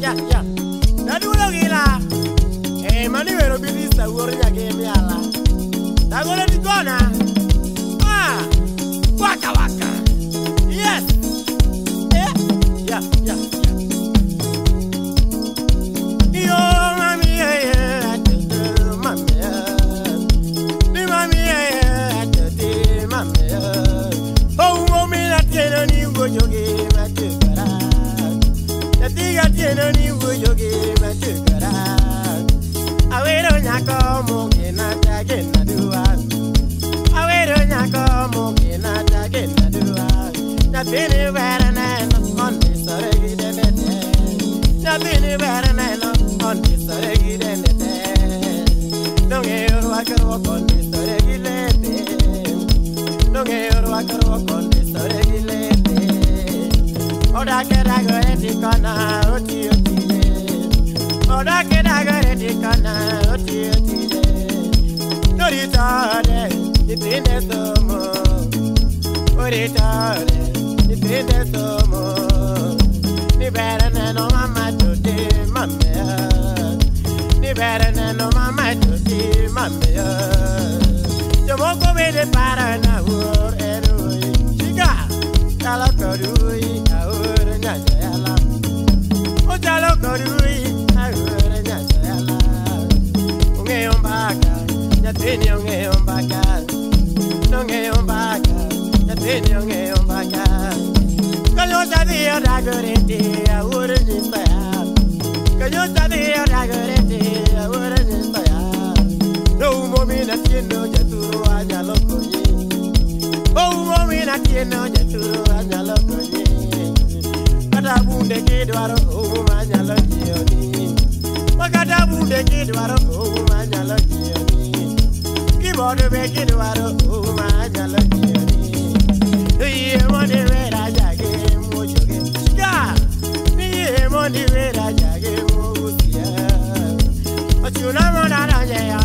yeah. Nadulo gila. Mani vero bilista uornya game ala. Tagora di gona. Waka waka. Yes. Yeah. Yo mami yeah. Mami yeah. Ni mami yeah. Mami yeah. Oh mami la tiene ni wojoge matukara. La tiga tiene ni wojoge matukara. Awero nyako mungina tagena dua. Awero nyako mungina tagena dua. Nothing better than on this reggae. Nothing better than on this reggae. Don't get work on this reggae. Don't get work on this reggae. Oda kera gore tikana oti. Oda kera gore tikana oti. No retard, it ain't so more. Retard. Ni somo, ni better than no mama today, mamma. Ni better than no mama today, mamma. You won't go with the pattern I would anyway. Chica, Tala Kodui, I would not yella. Oh, Tala Kodui, I would not yella. Unge on baka, Yatini on baka, Nunge on baka, Yatini on baka. Kayo tadi ada gerenti, awur nisaya. Kayo tadi ada gerenti, awur nisaya. No momi na tieno jaturu aja lokonyi. Oh momi na tieno jaturu aja lokonyi. Kada bunde kidwaro umanya lojioni. Kada bunde kidwaro umanya lojioni. Kibode be kidwaro umanya lojioni. Iye mone vera jage mojoge. Ya, iye mone vera jage mogusia. Ochuna mona raje ya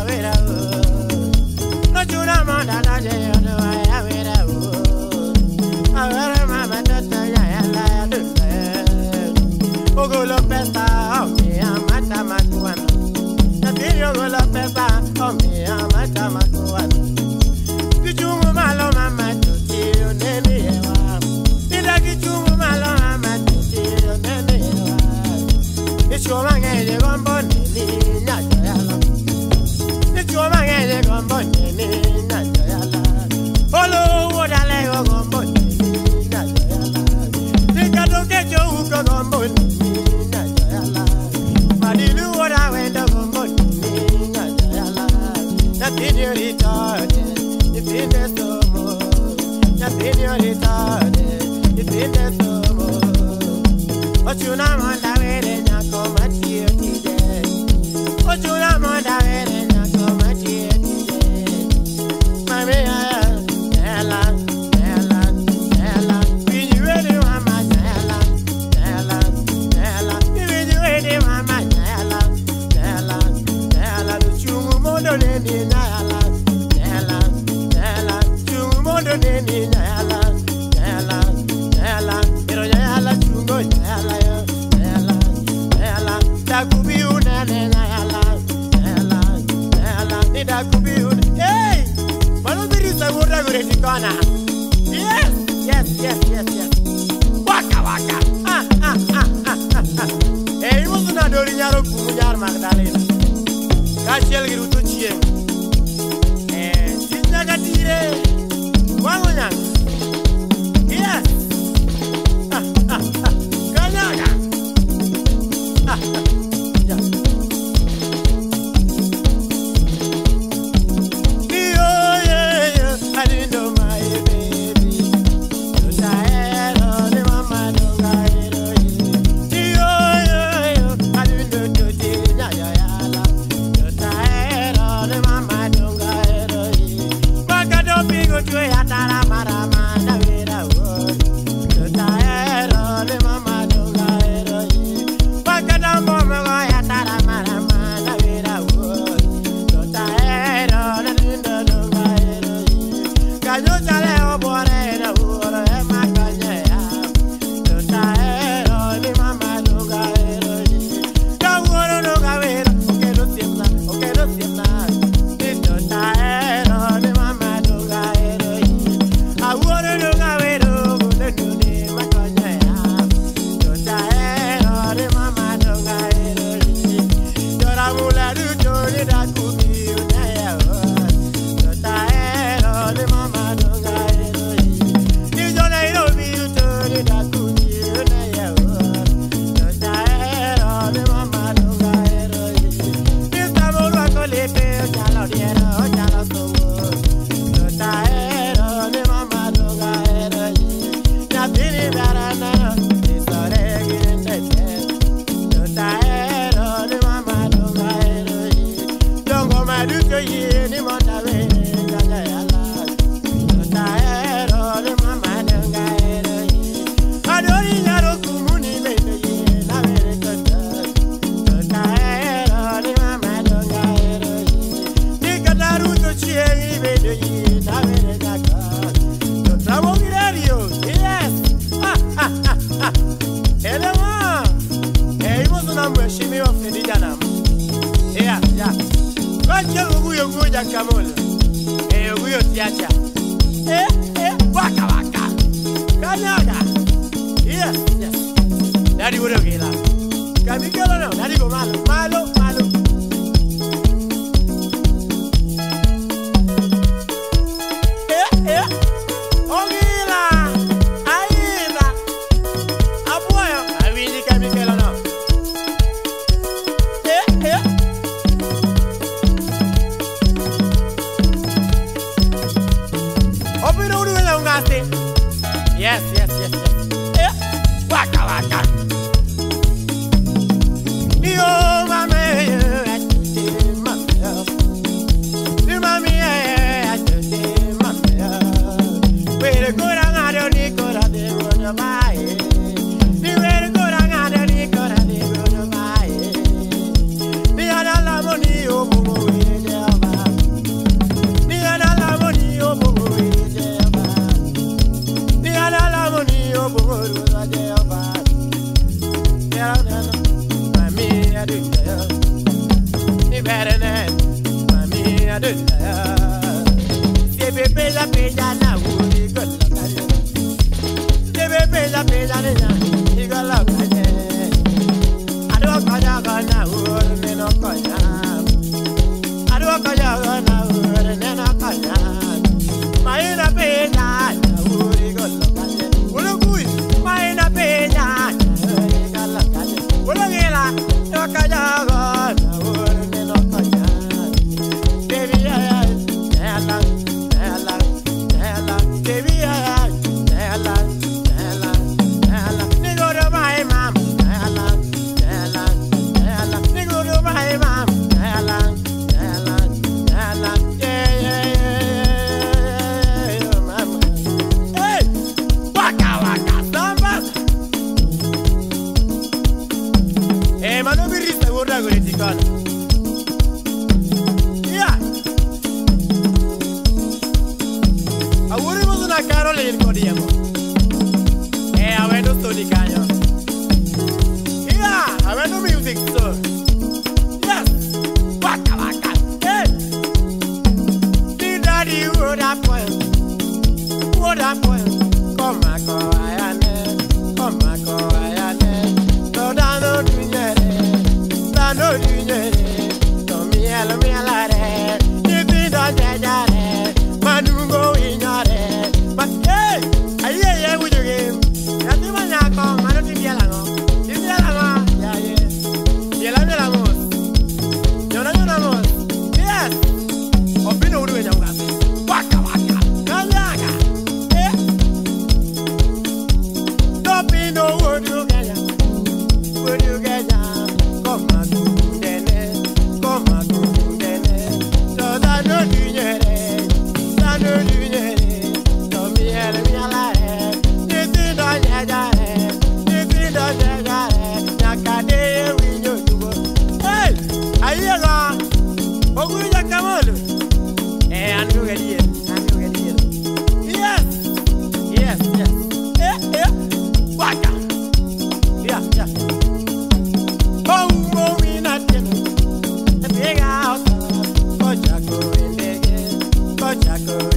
vera o. Ochuna mona raje ya vera o. Avera mama tata ya la dusa. Ogolo pesta o mi amata matuano. Tatiyo ogolo pesta o mi amata matuano. Kichungu malo mama. It's your man, you're going to be not yellow. It's your man, you're going to be not yellow. Follow what I lay on body, not yellow. Think I don't get your hook on body, not yellow. But you do what I went on body, not yellow. Nothing you're retarded, if it is so more. Nothing you're retarded, if it is so more. But you know, I'm on Ochuna monda vere na koma tie. Mami ela. Biji wedi mama ela. Biji wedi mama ela. Chungu mondo neni ela. Chungu mondo neni ela. Pero ela chungo ela. Takubi unene hey! Mano dirisa gura gure tikana. Yes. Waka. Hey, mo suna dori nyaro kumunyar Magdalena. Kachel giruto chiem. Sinna gatire. Wango nyang. Yes. Kanyaga. Daddy would have given up. Can you get on? Daddy go malo, malo, malo. Yes, yes, yes, yes. Waka waka. Yo, mama, Jaco.